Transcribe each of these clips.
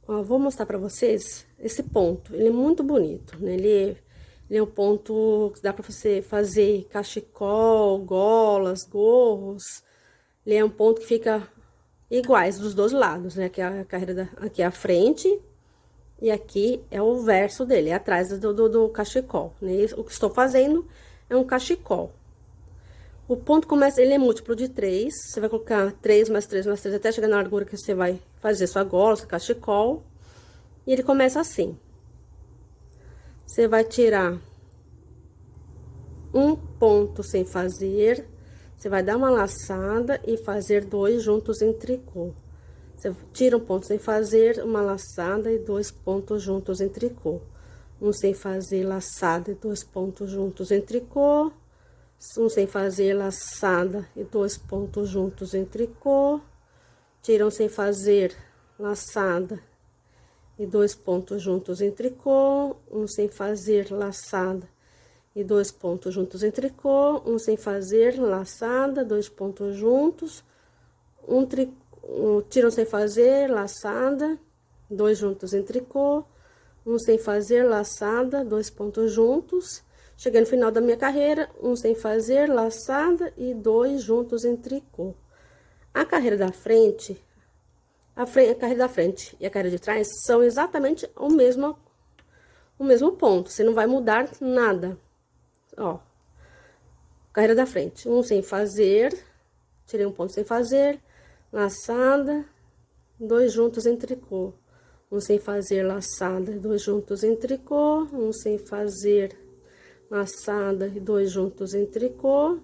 Ó, vou mostrar pra vocês esse ponto. Ele é muito bonito, né? Ele é um ponto que dá pra você fazer cachecol, golas, gorros. Ele é um ponto que fica iguais dos dois lados, né? Aqui é a carreira aqui é a frente e aqui é o verso dele, é atrás do cachecol, né? O que estou fazendo é um cachecol. O ponto começa, ele é múltiplo de 3, você vai colocar 3 mais 3 mais 3 até chegar na largura que você vai fazer sua gola, seu cachecol. E ele começa assim. Você vai tirar um ponto sem fazer, você vai dar uma laçada e fazer 2 juntos em tricô. Você tira um ponto sem fazer, uma laçada e 2 pontos juntos em tricô. Um sem fazer laçada e 2 pontos juntos em tricô. Um sem fazer laçada e 2 pontos juntos em tricô. Tira um sem fazer laçada e 2 pontos juntos em tricô. Um sem fazer laçada e 2 pontos juntos em tricô. Um sem fazer laçada, 2 pontos juntos. Tira um sem fazer laçada, 2 juntos em tricô. Um sem fazer laçada, 2 pontos juntos. Cheguei no final da minha carreira, um sem fazer laçada e 2 juntos em tricô. A carreira da frente, a carreira da frente e a carreira de trás são exatamente o mesmo ponto. Você não vai mudar nada. Ó, carreira da frente, um sem fazer, tirei um ponto sem fazer, laçada, 2 juntos em tricô. Um sem fazer laçada, 2 juntos em tricô. Um sem fazer laçada e 2 juntos em tricô.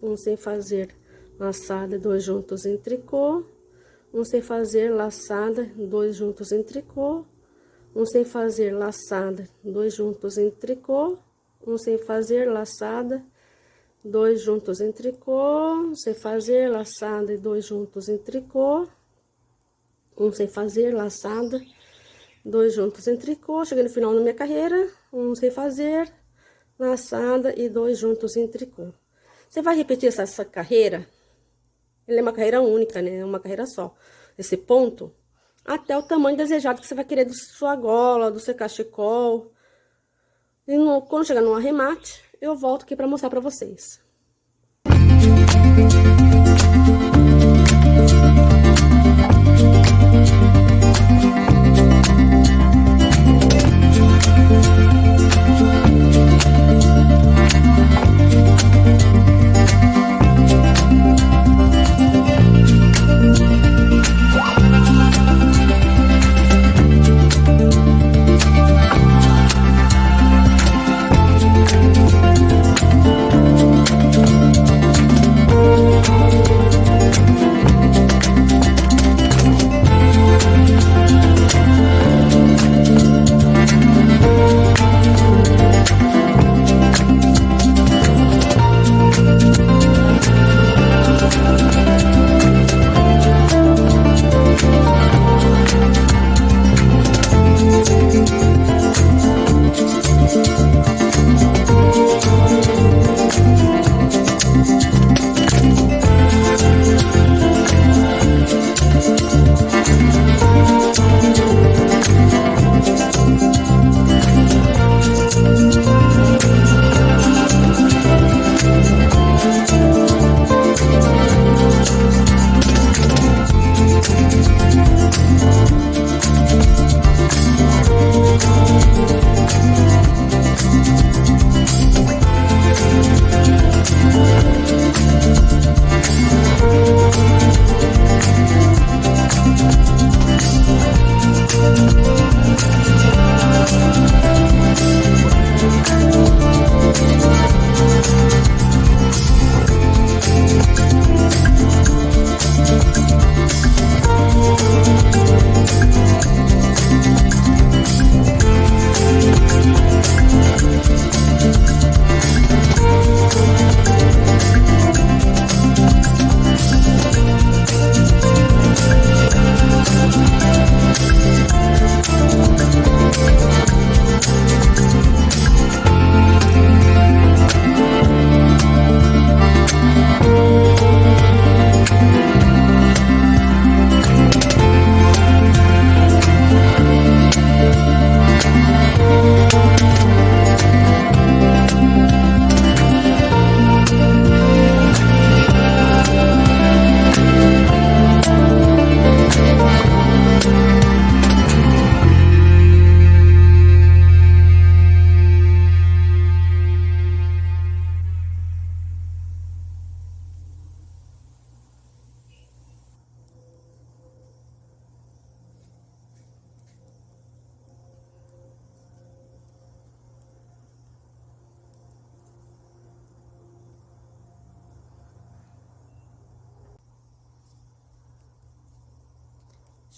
Um sem fazer laçada e 2 juntos em tricô. Um sem fazer laçada, 2 juntos em tricô. Um sem fazer laçada, 2 juntos em tricô. Um sem fazer laçada, 2 juntos em tricô. Um sem fazer laçada e 2 juntos em tricô. Um sem fazer laçada, 2 juntos em tricô. Cheguei no final da minha carreira, um sem fazer laçada e 2 juntos em tricô. Você vai repetir essa carreira, ele é uma carreira única, né? É uma carreira só. Esse ponto, até o tamanho desejado que você vai querer da sua gola, do seu cachecol. E quando chegar no arremate, eu volto aqui pra mostrar pra vocês.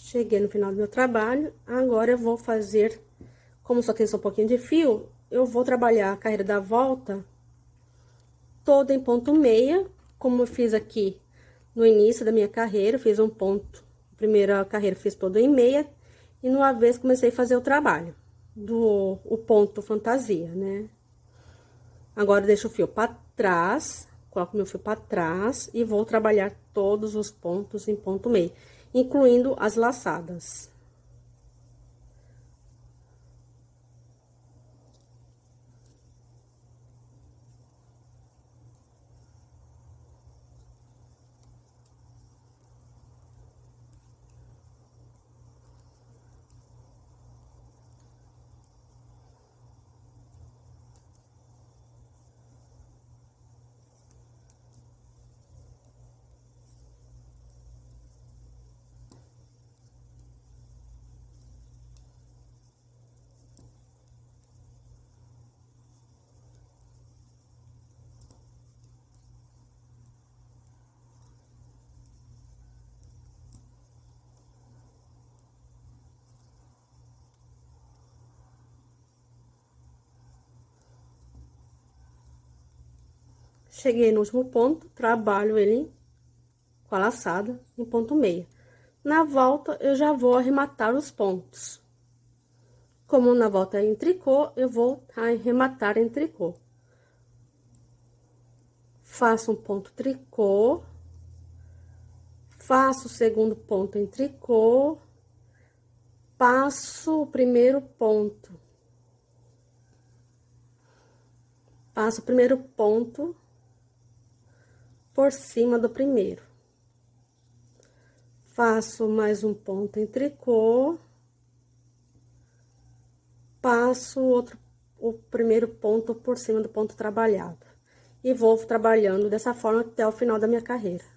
Cheguei no final do meu trabalho, agora eu vou fazer, como só tem só um pouquinho de fio, eu vou trabalhar a carreira da volta toda em ponto meia, como eu fiz aqui no início da minha carreira, eu fiz um ponto, a primeira carreira fiz todo em meia, e no avesso comecei a fazer o trabalho o ponto fantasia, né? Agora eu deixo o fio para trás, coloco meu fio para trás e vou trabalhar todos os pontos em ponto meio, incluindo as laçadas. Cheguei no último ponto, trabalho ele com a laçada em ponto meio. Na volta, eu já vou arrematar os pontos. Como na volta é em tricô, eu vou arrematar em tricô. Faço um ponto tricô, faço o segundo ponto em tricô, passo o primeiro ponto. Passo o primeiro ponto por cima do primeiro. Faço mais um ponto em tricô, passo o primeiro ponto por cima do ponto trabalhado. E vou trabalhando dessa forma até o final da minha carreira.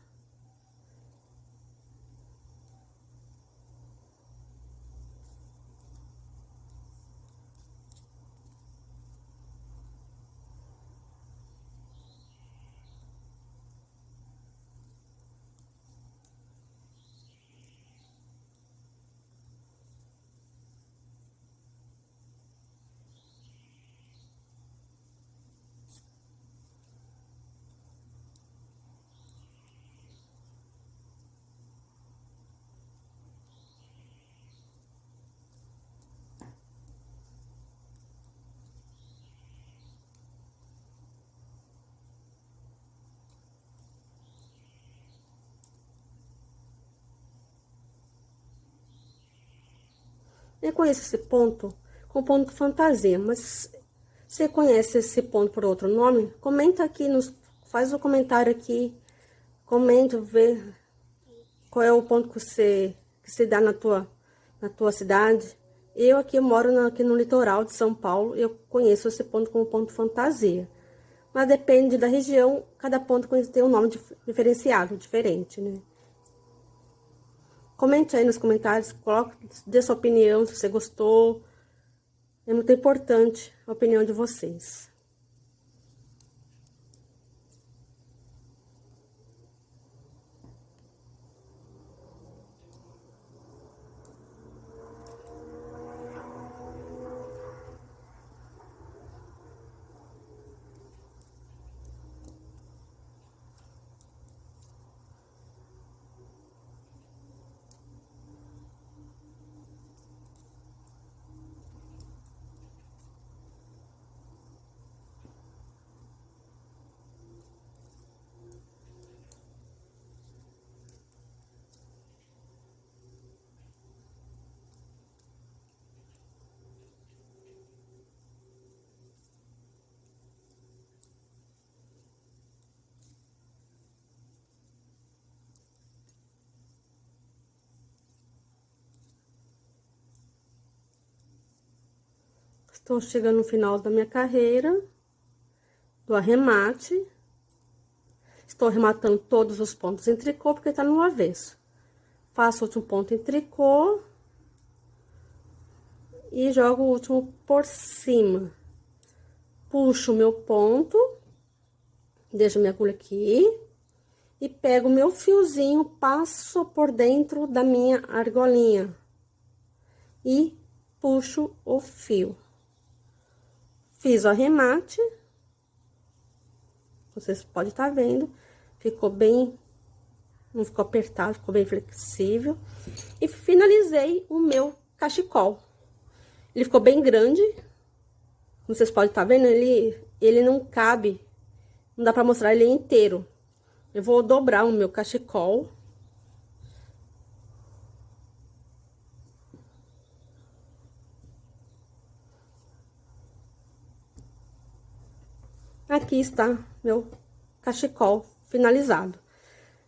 Eu conheço esse ponto com ponto fantasia, mas você conhece esse ponto por outro nome? Comenta aqui, faz um comentário aqui, comenta, vê qual é o ponto que se dá na tua cidade. Eu aqui moro aqui no litoral de São Paulo, eu conheço esse ponto como ponto fantasia. Mas depende da região, cada ponto tem um nome diferenciado, diferente, né? Comente aí nos comentários, dê sua opinião, se você gostou. É muito importante a opinião de vocês. Estou chegando no final da minha carreira, do arremate. Estou arrematando todos os pontos em tricô, porque tá no avesso. Faço o último ponto em tricô. E jogo o último por cima. Puxo o meu ponto. Deixo minha agulha aqui. e pego o meu fiozinho, passo por dentro da minha argolinha e puxo o fio. Fiz o arremate, vocês podem estar vendo, ficou bem, não ficou apertado, ficou bem flexível. E finalizei o meu cachecol. Ele ficou bem grande, como vocês podem estar vendo, ele não cabe, não dá pra mostrar ele inteiro. Eu vou dobrar o meu cachecol. Aqui está meu cachecol finalizado.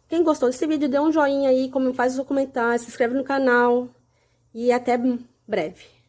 Quem gostou desse vídeo, dê um joinha aí, faz o comentário, se inscreve no canal e até breve.